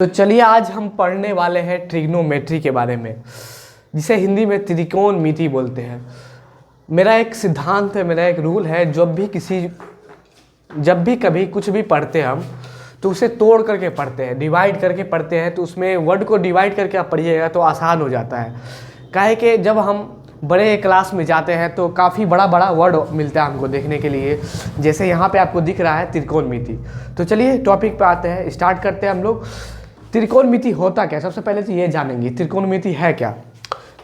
तो चलिए आज हम पढ़ने वाले हैं ट्रिग्नोमेट्री के बारे में, जिसे हिंदी में त्रिकोणमिति बोलते हैं। मेरा एक सिद्धांत है, मेरा एक रूल है, जब भी कभी कुछ भी पढ़ते हैं हम तो उसे तोड़ करके पढ़ते हैं, डिवाइड करके पढ़ते हैं। तो उसमें वर्ड को डिवाइड करके आप पढ़िएगा तो आसान हो जाता है। काहे कि जब हम बड़े क्लास में जाते हैं तो काफ़ी बड़ा बड़ा वर्ड मिलता है हमको देखने के लिए, जैसे यहाँ पे आपको दिख रहा है त्रिकोणमिति। तो चलिए टॉपिक पे आते हैं, स्टार्ट करते हैं हम लोग। त्रिकोणमिति होता क्या, सबसे पहले तो ये जानेंगे त्रिकोणमिति है क्या।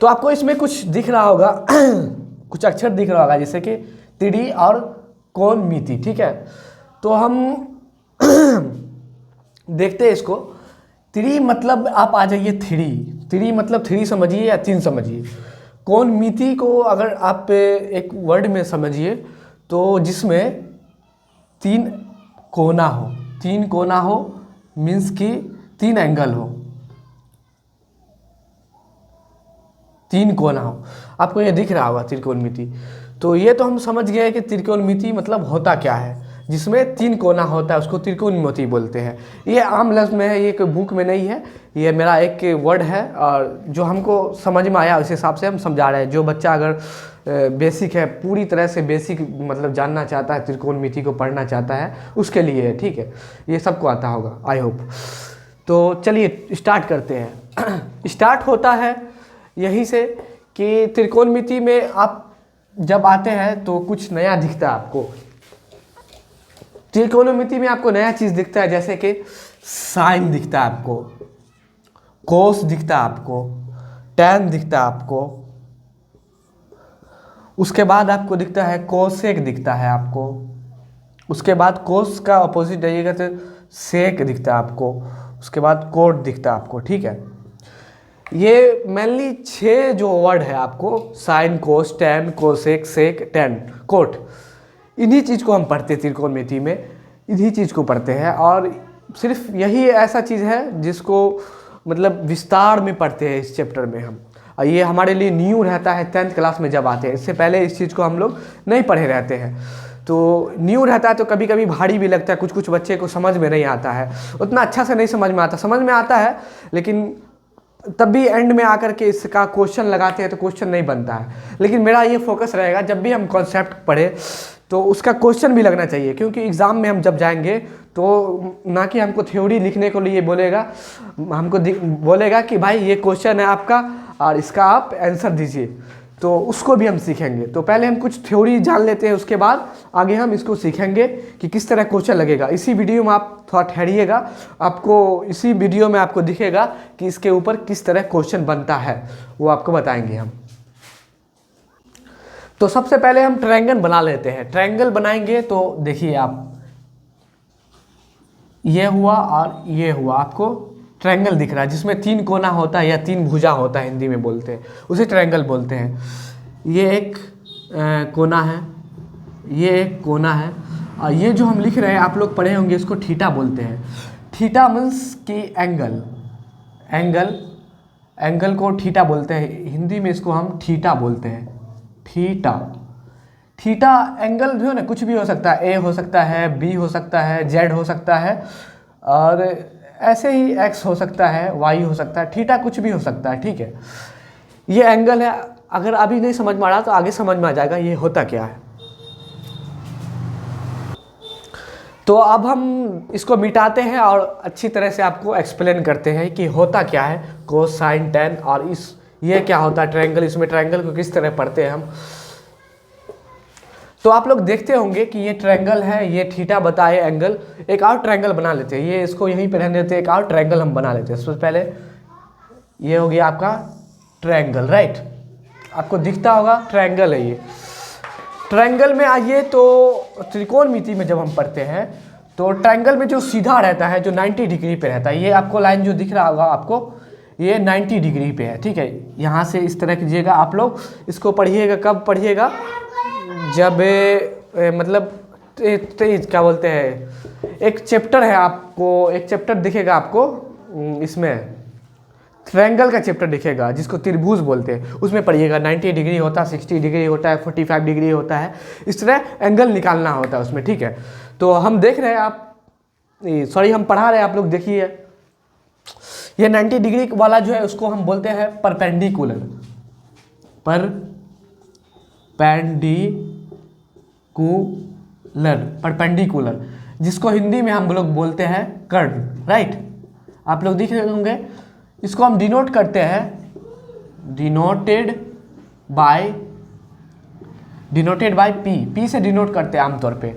तो आपको इसमें कुछ दिख रहा होगा कुछ अक्षर दिख रहा होगा, जैसे कि त्रि और कोणमिति, ठीक है। तो हम देखते हैं इसको। त्रि मतलब आप आ जाइए त्रि मतलब थ्री समझिए या तीन समझिए। कोणमिति को अगर आप एक वर्ड में समझिए तो जिसमें तीन कोना हो मीन्स कि तीन एंगल हो, तीन कोना हो। आपको ये दिख रहा होगा त्रिकोणमिति। तो ये तो हम समझ गए कि त्रिकोणमिति मतलब होता क्या है, जिसमें तीन कोना होता है उसको त्रिकोणमिति बोलते हैं। ये आम लफ्ज़ में है, ये कोई बुक में नहीं है, ये मेरा एक वर्ड है और जो हमको समझ में आया उस हिसाब से हम समझा रहे हैं। जो बच्चा अगर बेसिक है, पूरी तरह से बेसिक मतलब जानना चाहता है, त्रिकोणमिति को पढ़ना चाहता है, उसके लिए है, ठीक है। ये सबको आता होगा आई होप। तो चलिए स्टार्ट करते हैं। स्टार्ट होता है यहीं से कि त्रिकोणमिति में आप जब आते हैं तो कुछ नया दिखता है आपको। त्रिकोणमिति में आपको नया चीज़ दिखता है, जैसे कि साइन दिखता है आपको, कोस दिखता है आपको, टैन दिखता है आपको, उसके बाद आपको दिखता है कोसेक दिखता है आपको, उसके बाद कोस का अपोजिट जाइएगा तो सेक दिखता है आपको, उसके बाद कोट दिखता है आपको, ठीक है। ये मेनली 6 जो वर्ड है आपको, साइन, कोस, टैन, कोसेक, सेक, टैन, कोट, इन्हीं चीज़ को हम पढ़ते हैं त्रिकोणमिति में, इन्हीं चीज़ को पढ़ते हैं। और सिर्फ यही ऐसा चीज़ है जिसको मतलब विस्तार में पढ़ते हैं इस चैप्टर में हम। और ये हमारे लिए न्यू रहता है 10th क्लास में जब आते हैं। इससे पहले इस चीज़ को हम लोग नहीं पढ़े रहते हैं, तो न्यू रहता है तो कभी कभी भारी भी लगता है, कुछ कुछ बच्चे को समझ में नहीं आता है, उतना अच्छा से नहीं समझ में आता, समझ में आता है लेकिन तब भी एंड में आकर के इसका क्वेश्चन लगाते हैं तो क्वेश्चन नहीं बनता है। लेकिन मेरा ये फोकस रहेगा जब भी हम कॉन्सेप्ट पढ़े तो उसका क्वेश्चन भी लगना चाहिए, क्योंकि एग्ज़ाम में हम जब जाएंगे तो ना कि हमको थ्योरी लिखने को लिए बोलेगा, हमको बोलेगा कि भाई ये क्वेश्चन है आपका और इसका आप आंसर दीजिए, तो उसको भी हम सीखेंगे। तो पहले हम कुछ थ्योरी जान लेते हैं, उसके बाद आगे हम इसको सीखेंगे कि किस तरह क्वेश्चन लगेगा। इसी वीडियो में आप थोड़ा ठहरिएगा, आपको इसी वीडियो में आपको दिखेगा कि इसके ऊपर किस तरह क्वेश्चन बनता है, वो आपको बताएंगे हम। तो सबसे पहले हम ट्रायंगल बना लेते हैं। ट्रायंगल बनाएंगे तो देखिए आप, ये हुआ और ये हुआ, आपको ट्रायंगल दिख रहा है जिसमें 3 कोना होता है या 3 भुजा होता है, हिंदी में बोलते हैं, उसे ट्रायंगल बोलते हैं। ये एक कोना है, ये एक कोना है, और ये जो हम लिख रहे हैं आप लोग पढ़े होंगे, इसको थीटा बोलते हैं। थीटा मीन्स कि एंगल को थीटा बोलते हैं, हिंदी में इसको हम थीटा बोलते हैं। थीटा एंगल जो है ना, कुछ भी हो सकता है, ए हो सकता है, बी हो सकता है, जेड हो सकता है, और ऐसे ही एक्स हो सकता है, वाई हो सकता है, थीटा कुछ भी हो सकता है, ठीक है। ये एंगल है। अगर अभी नहीं समझ में आ रहा तो आगे समझ में आ जाएगा ये होता क्या है। तो अब हम इसको मिटाते हैं और अच्छी तरह से आपको एक्सप्लेन करते हैं कि होता क्या है कोस, साइन, टैन, और ये क्या होता है ट्रायंगल, इसमें ट्रायंगल को किस तरह पढ़ते हैं हम। तो आप लोग देखते होंगे कि ये ट्रायंगल है, ये थीटा बताए एंगल। एक और ट्रायंगल बना लेते हैं, ये इसको यहीं पे रहने देते हैं, एक और ट्रायंगल हम बना लेते हैं। सबसे पहले ये हो गया आपका ट्रायंगल, राइट, आपको दिखता होगा ट्रायंगल है ये। ट्रायंगल में आइए तो त्रिकोणमिति में जब हम पढ़ते हैं तो ट्रायंगल में जो सीधा रहता है, जो 90 डिग्री पे रहता है, ये आपको लाइन जो दिख रहा होगा आपको, ये 90 डिग्री पे है, ठीक है। यहाँ से इस तरह कीजिएगा, आप लोग इसको पढ़िएगा। कब पढ़िएगा, जब मतलब क्या बोलते हैं, एक चैप्टर है, आपको एक चैप्टर दिखेगा आपको, इसमें ट्रायंगल का चैप्टर दिखेगा जिसको त्रिभुज बोलते हैं, उसमें पढ़िएगा। 90 डिग्री होता है, 60 डिग्री होता है, 45 डिग्री होता है, इस तरह एंगल निकालना होता है उसमें, ठीक है। तो हम देख रहे हैं, आप सॉरी हम पढ़ा रहे हैं, आप लोग देखिए। ये 90 डिग्री वाला जो है उसको हम बोलते हैं परपेंडिकुलर, परपेंडिकुलर, जिसको हिंदी में हम लोग बोलते हैं कर्ण, राइट। आप लोग देख रहे होंगे, इसको हम डिनोट करते हैं, डिनोटेड बाय पी से डिनोट करते हैं आमतौर पे।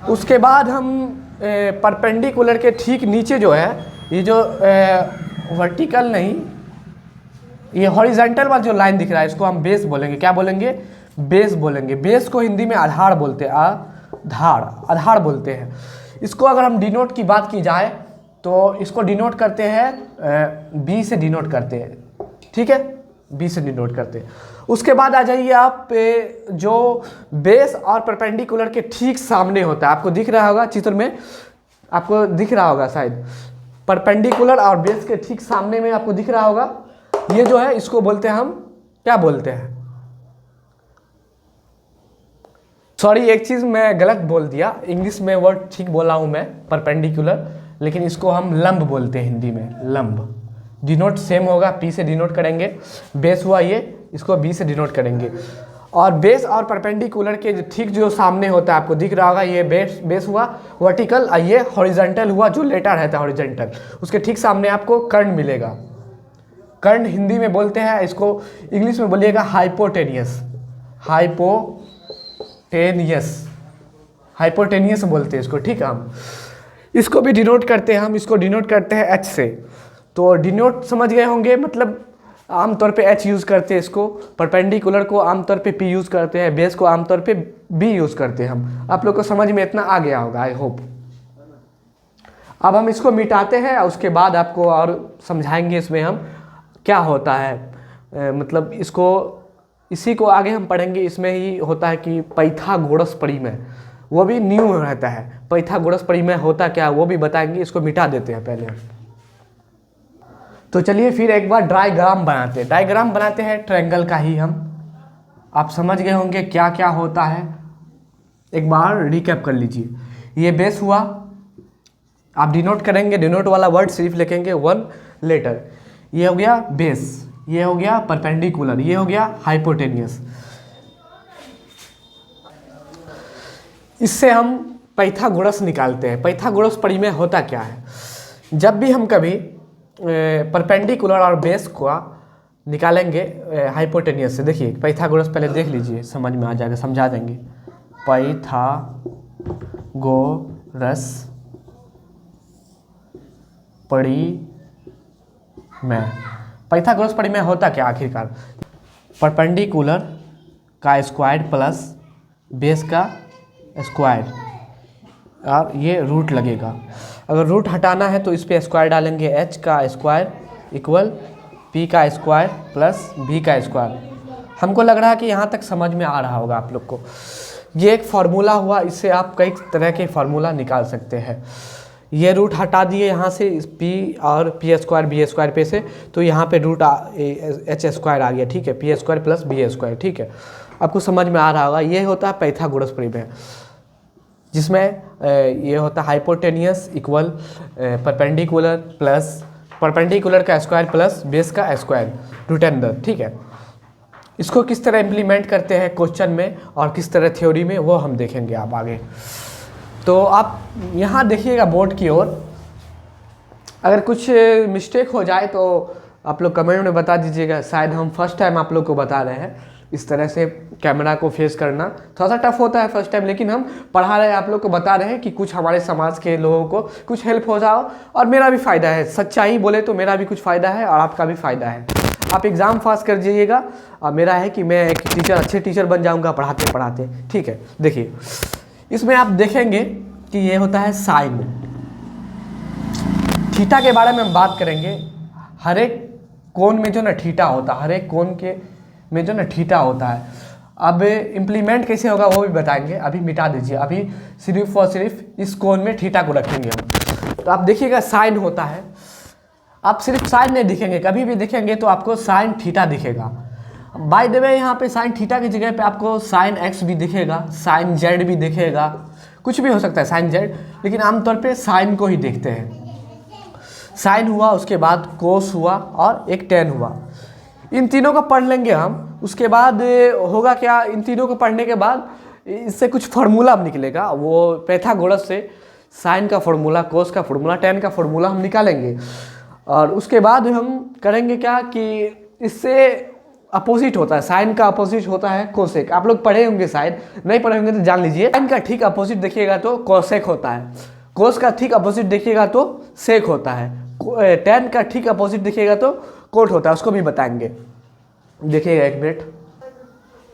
उसके बाद हम परपेंडिकुलर के ठीक नीचे जो है, ये जो वर्टिकल नहीं, ये हॉरिजॉन्टल वाला जो लाइन दिख रहा है, इसको हम बेस बोलेंगे। क्या बोलेंगे? बेस बोलेंगे। बेस को हिंदी में आधार बोलते हैं, आधार बोलते हैं। इसको अगर हम डिनोट की बात की जाए तो इसको डिनोट करते हैं बी से डिनोट करते हैं, ठीक है, बी से डिनोट करते हैं। उसके बाद आ जाइए आप जो बेस और परपेंडिकुलर के ठीक सामने होता है, आपको दिख रहा होगा चित्र में, आपको दिख रहा होगा शायद, परपेंडिकुलर और बेस के ठीक सामने में आपको दिख रहा होगा, ये जो है इसको बोलते हैं हम, क्या बोलते हैं, सॉरी एक चीज़ मैं गलत बोल दिया, इंग्लिश में वर्ड ठीक बोला हूँ मैं, परपेंडिकुलर, लेकिन इसको हम लंब बोलते हैं हिंदी में, लंब। डिनोट सेम होगा, पी से डिनोट करेंगे, बेस हुआ ये, इसको बी से डिनोट करेंगे। और बेस और परपेंडिकुलर के ठीक जो सामने होता है, आपको दिख रहा होगा, ये बेस हुआ वर्टिकल, ये हॉरिजॉन्टल हुआ जो लेटा रहता है हॉरिजॉन्टल, उसके ठीक सामने आपको कर्ण मिलेगा। कर्ण हिंदी में बोलते हैं इसको, इंग्लिश में बोलिएगा हाइपोटेनियस, हाइपोटेनियस बोलते हैं इसको, ठीक है। हम इसको भी डिनोट करते हैं, हम इसको डिनोट करते हैं एच से। तो डिनोट समझ गए होंगे, मतलब आमतौर पे एच यूज़ करते हैं इसको, परपेंडिकुलर को आमतौर पे पी यूज़ करते हैं, बेस को आमतौर पे बी यूज़ करते हैं हम। आप लोग को समझ में इतना आ गया होगा, आई होप। अब हम इसको मिटाते हैं, उसके बाद आपको और समझाएंगे इसमें हम क्या होता है, मतलब इसको, इसी को आगे हम पढ़ेंगे। इसमें ही होता है कि पाइथागोरस परिमेय, वो भी न्यू रहता है, पाइथागोरस परिमेय होता क्या है वो भी बताएंगे। इसको मिटा देते हैं पहले। तो चलिए फिर एक बार डायग्राम बनाते हैं, डायग्राम बनाते हैं ट्रायंगल का ही हम। आप समझ गए होंगे क्या क्या होता है, एक बार रिकैप कर लीजिए। ये बेस हुआ, आप डिनोट करेंगे, डिनोट वाला वर्ड सिर्फ लिखेंगे 1 लेटर। ये हो गया बेस, ये हो गया परपेंडिकुलर, ये हो गया हाइपोटेनियस। इससे हम पाइथागोरस निकालते हैं। पाइथागोरस परिमेय होता क्या है? जब भी हम कभी परपेंडिकुलर और बेस को निकालेंगे हाइपोटेनियस से, देखिए पाइथागोरस पहले देख लीजिए, समझ में आ जाएगा, समझा देंगे। पाइथागोरस परिमेय, पाइथागोरस परिमेय होता क्या आखिरकार? परपेंडिकुलर का स्क्वायर प्लस बेस का स्क्वायर, और ये रूट लगेगा। अगर रूट हटाना है तो इस पे स्क्वायर डालेंगे, एच का स्क्वायर इक्वल पी का स्क्वायर प्लस बी का स्क्वायर। हमको लग रहा है कि यहाँ तक समझ में आ रहा होगा आप लोग को। ये एक फार्मूला हुआ, इससे आप कई तरह के फार्मूला निकाल सकते हैं। ये रूट हटा दिए यहाँ से, पी और पी स्क्वायर बी स्क्वायर पे से, तो यहाँ पे रूट एच स्क्वायर आ गया, ठीक है, P square plus B square, ठीक है, आपको समझ में आ रहा होगा। ये होता है पाइथागोरस परिमेय, जिसमें ये होता है hypotenuse equal perpendicular plus perpendicular का स्क्वायर प्लस बेस का स्क्वायर रूट अंदर, ठीक है। इसको किस तरह इम्प्लीमेंट करते हैं क्वेश्चन में और किस तरह थ्योरी में, वो हम देखेंगे आप आगे। तो आप यहाँ देखिएगा बोर्ड की ओर, अगर कुछ मिस्टेक हो जाए तो आप लोग कमेंट में बता दीजिएगा। शायद हम फर्स्ट टाइम आप लोग को बता रहे हैं इस तरह से कैमरा को फेस करना, थोड़ा सा टफ होता है फर्स्ट टाइम, लेकिन हम पढ़ा रहे हैं, आप लोग को बता रहे हैं कि कुछ हमारे समाज के लोगों को कुछ हेल्प हो जाओ, और मेरा भी फ़ायदा है। सच्चाई बोले तो मेरा भी कुछ फ़ायदा है और आपका भी फ़ायदा है। आप एग्ज़ाम पास कर जाइएगा, और मेरा है कि मैं एक टीचर, अच्छे टीचर बन जाऊँगा पढ़ाते पढ़ाते, ठीक है। देखिए इसमें आप देखेंगे कि ये होता है साइन, थीटा के बारे में हम बात करेंगे। हर एक कोण में जो ना थीटा होता है, हर एक कोण के में जो ना थीटा होता है। अब इम्प्लीमेंट कैसे होगा वो भी बताएंगे, अभी मिटा दीजिए। अभी सिर्फ और सिर्फ इस कोण में थीटा को रखेंगे हम। तो आप देखिएगा साइन होता है, आप सिर्फ साइन नहीं दिखेंगे, कभी भी दिखेंगे तो आपको साइन थीटा दिखेगा। बाय द वे यहाँ पे साइन थीटा की जगह पे आपको साइन एक्स भी दिखेगा, साइन जेड भी दिखेगा, कुछ भी हो सकता है साइन जेड, लेकिन आमतौर पे साइन को ही देखते हैं। साइन हुआ, उसके बाद कोस हुआ और एक टेन हुआ। इन तीनों का पढ़ लेंगे हम। उसके बाद होगा क्या, इन तीनों को पढ़ने के बाद इससे कुछ फार्मूला निकलेगा, वो पाइथागोरस से साइन का फार्मूला, कोस का फार्मूला, टेन का फार्मूला हम निकालेंगे। और उसके बाद हम करेंगे क्या कि इससे अपोजिट होता है, साइन का अपोजिट होता है कोसेक। आप लोग पढ़े होंगे शायद, नहीं पढ़े होंगे तो जान लीजिए। साइन का ठीक अपोजिट देखिएगा तो कोसेक होता है, कोस का ठीक अपोजिट देखिएगा तो सेक होता है, टेन का ठीक अपोजिट देखिएगा तो कोट होता है, उसको भी बताएंगे। देखिएगा एक मिनट।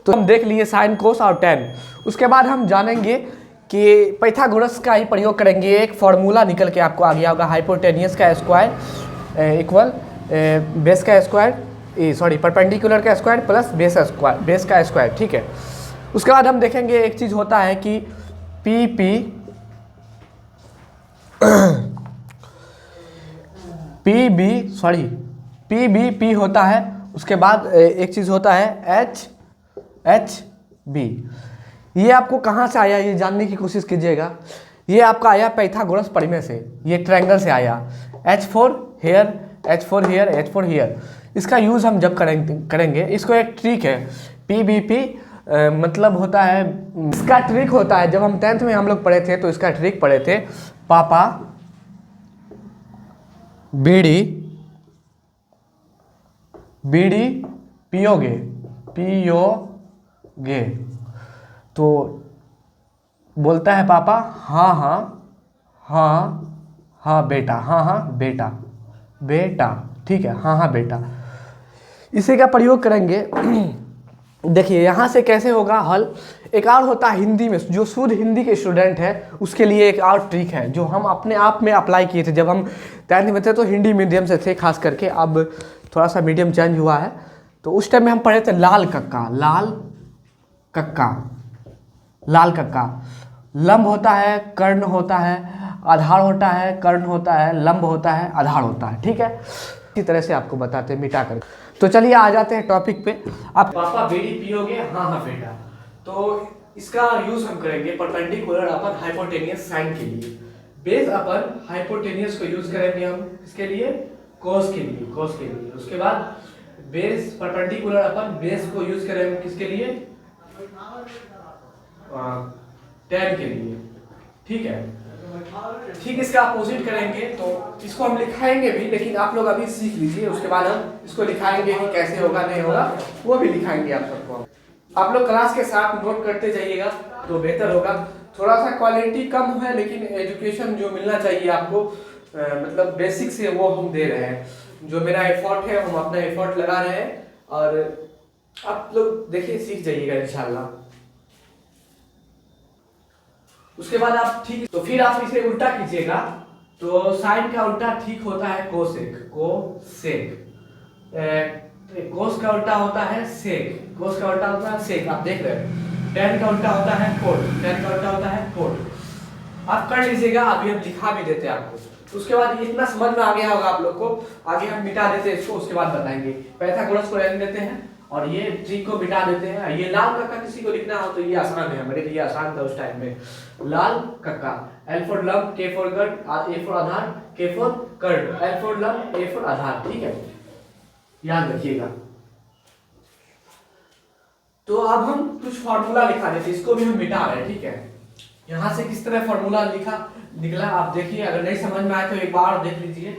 तो हम देख लिए साइन, कोस और टेन। उसके बाद हम जानेंगे कि पाइथागोरस का ही प्रयोग करेंगे। एक फार्मूला निकल के आपको आ गया होगा, हाइपोटेनियस का स्क्वायर इक्वल बेस का स्क्वायर, सॉरी परपेंडिकुलर का स्क्वायर प्लस बेस का स्क्वायर, ठीक है। उसके बाद हम देखेंगे एक चीज़ होता है कि पी बी होता है। उसके बाद एक चीज़ होता है एच बी। ये आपको कहाँ से आया ये जानने की कोशिश कीजिएगा। ये आपका आया पाइथागोरस प्रमेय से, ये ट्रायंगल से आया। H4 here, H4 here, H4 here। इसका यूज़ हम जब करेंगे, इसको एक ट्रिक है PBP, मतलब होता है, इसका ट्रिक होता है, जब हम 10th में हम लोग पढ़े थे तो इसका ट्रिक पढ़े थे। पापा बीड़ी पियोगे, तो बोलता है पापा हाँ बेटा, ठीक है, हाँ बेटा। इसी का प्रयोग करेंगे। देखिए यहाँ से कैसे होगा हल। एक और होता है हिंदी में, जो शुद्ध हिंदी के स्टूडेंट है उसके लिए एक और ट्रिक है जो हम अपने आप में अप्लाई किए थे। जब हम 10th में थे तो हिंदी मीडियम से थे खास करके, अब थोड़ा सा मीडियम चेंज हुआ है। तो उस टाइम में हम पढ़े थे लाल कक्का। लंब होता है, कर्ण होता है, आधार होता है, कर्ण होता है, लंब होता है, आधार होता है, ठीक है। इसी तरह से आपको बताते हैं मिटा कर। तो चलिए आ जाते हैं टॉपिक पे। आप पापा बीड़ी पियोगे, हाँ बेटा। तो इसका यूज हम करेंगे परपेंडिकुलर अपन हाइपोटेनियस साइन के लिए। बेस अपन हाइपोटेनियस को यूज करेंगे हम इसके लिए, कोस के लिए। उसके बाद बेस परपेंडिकुलर अपन बेस को यूज करेंगे किसके लिए, टेन के लिए, ठीक है। ठीक इसका अपोजिट करेंगे तो इसको हम लिखाएंगे भी, लेकिन आप लोग अभी सीख लीजिए, उसके बाद हम इसको लिखाएंगे कि कैसे होगा नहीं होगा वो भी लिखाएंगे आप सबको। आप लोग क्लास के साथ नोट करते जाइएगा तो बेहतर होगा। थोड़ा सा क्वालिटी कम है लेकिन एजुकेशन जो मिलना चाहिए आपको, मतलब बेसिक से वो हम दे रहे हैं। जो मेरा एफर्ट है हम अपना एफर्ट लगा रहे हैं और आप लोग देखिए सीख जाइएगा इंशाल्लाह। उसके बाद आप ठीक, तो फिर आप इसे उल्टा कीजिएगा तो साइन का उल्टा ठीक होता है कोसेक। कोस का उल्टा होता है सेक, आप देख रहे हैं। टेन का उल्टा होता है कोट। आप कर लीजिएगा, अभी हम लिखा भी देते हैं आपको। उसके बाद इतना समझ में आ गया होगा आप लोग को, आगे हम मिटा देते हैं इसको, उसके बाद बताएंगे। पाइथागोरस को रहने देते हैं और ये ट्रिक को मिटा देते हैं। ये लाल कक्का किसी को लिखना हो तो ये आसान है, मेरे लिए आसान था उस टाइम में। लाल कक्का, L फॉर लंब, K फॉर गढ़, A फॉर आधार, K फॉर कर्ण, L फॉर लंब, A फॉर आधार, ठीक है, याद रखिएगा। तो अब हम कुछ फार्मूला लिखा देते, इसको भी हम मिटा रहे हैं, ठीक है। यहाँ से किस तरह फार्मूला निकला आप देखिए। अगर नहीं समझ में आए तो एक बार देख लीजिए,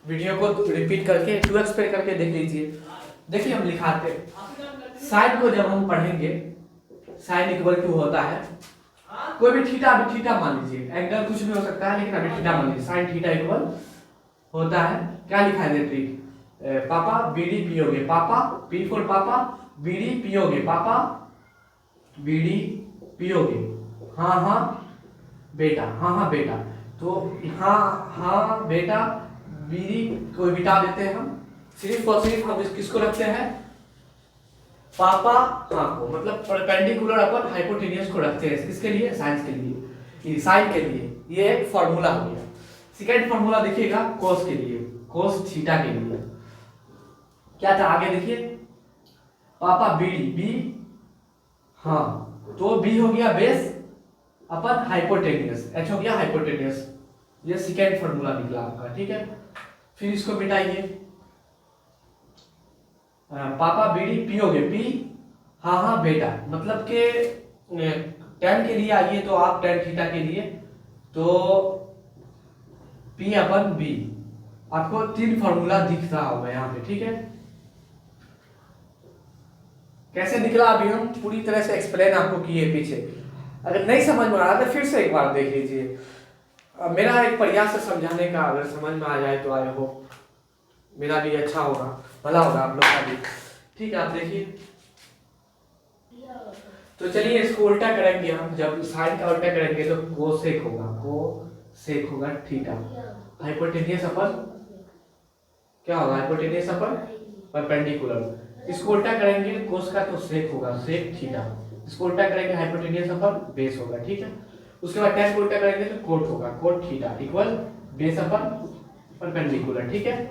वीडियो को रिपीट करके 2x पे करके देख लीजिए। देखिए हम लिखाते हैं साइन को, जब हम पढ़ेंगे साइन इक्वल टू होता है, कोई भी थीटा मान लीजिए, एंगल कुछ भी हो सकता है लेकिन अभी थीटा मान लीजिए। साइन थीटा इक्वल होता है, क्या लिखा है ट्रिक, पापा बीड़ी पियोगे, पापा पी फॉर पापा, बीड़ी पियोगे, पापा बीड़ी पियोगे, हाँ बेटा। तो हाँ बेटा, बीड़ी को मिटा देते हैं हम, सिर्फ और सिर्फ हम किसको रखते हैं, पापा हाँ को, मतलब परपेंडिकुलर अपन हाइपोटेनियस को रखते हैं किसके लिए, साइन के लिए। ये एक फार्मूला हो गया। सेकंड फार्मूला देखिएगा कोस के लिए, कोस थीटा के लिए क्या था, आगे देखिए, पापा बी हाँ, तो बी हो गया बेस अपन हाइपोटेनियस, एच हो गया हाइपोटेनियस। ये सेकंड फार्मूला निकला आपका, ठीक है। फिर इसको मिटाइए। पापा बीड़ी पियोगे, पी, हाँ हाँ बेटा, मतलब कि टेन के लिए आइए तो आप टेन थीटा के लिए तो पी अपन बी, आपको 3 फॉर्मूला दिख रहा होगा यहाँ पे, ठीक है। कैसे निकला अभी हम पूरी तरह से एक्सप्लेन आपको किए पीछे। अगर नहीं समझ में आ रहा तो फिर से एक बार देख लीजिए। मेरा एक प्रयास है समझाने का, अगर समझ में आ जाए तो आई होप मेरा भी अच्छा होगा, भला होगा आप लोग का भी, ठीक है। आप देखिए, तो चलिए इसको उल्टा करेंगे हम। जब साइन का उल्टा करेंगे तो कोसेक होगा, कोसेक होगा थीटा। हाइपोटेनियस अपन क्या होगा, हाइपोटेनियस अपन परपेंडिकुलर। इसको उल्टा करेंगे कोस का तो सेक होगा, सेक थीटा। इसको उल्टा करेंगे हाइपोटेनियस अपन बेस होगा, ठीक है। उसके बाद टेन को उल्टा करेंगे तो कोट होगा, कोट थीटा इक्वल बेस अपन परपेंडिकुलर, ठीक है।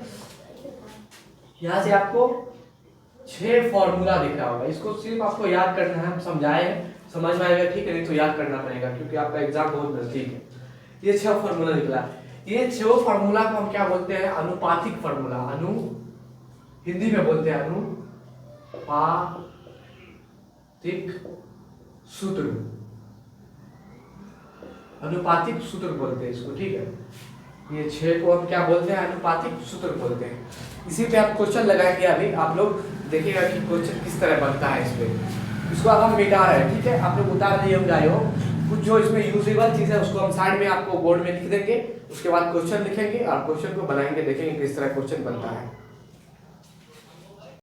यहाँ से आपको 6 फॉर्मूला दिख रहा होगा, इसको सिर्फ आपको याद करना है, हम समझाए हैं, समझ में आएगा ठीक है, नहीं तो याद करना पड़ेगा क्योंकि आपका एग्जाम बहुत नजदीक है। ये 6 फॉर्मूला निकला, ये 6 फॉर्मूला को हम क्या बोलते हैं, अनुपातिक फॉर्मूला। हिंदी में बोलते हैं अनुपातिक सूत्र, अनुपातिक सूत्र बोलते हैं इसको, ठीक है। ये 6 को हम क्या बोलते हैं, अनुपातिक सूत्र बोलते हैं। इसी पे आप क्वेश्चन लगाएंगे, अभी आप लोग देखिएगा कि क्वेश्चन किस तरह बनता है इस पे। इसको अब हम मिटा रहे हैं, ठीक है। आप लोग उतार लिए होंगे हो, कुछ जो इसमें यूजेबल चीज़ है उसको हम साइड में आपको बोर्ड में लिख देंगे। उसके बाद क्वेश्चन लिखेंगे और क्वेश्चन को बनाएंगे, देखेंगे किस तरह क्वेश्चन बनता है।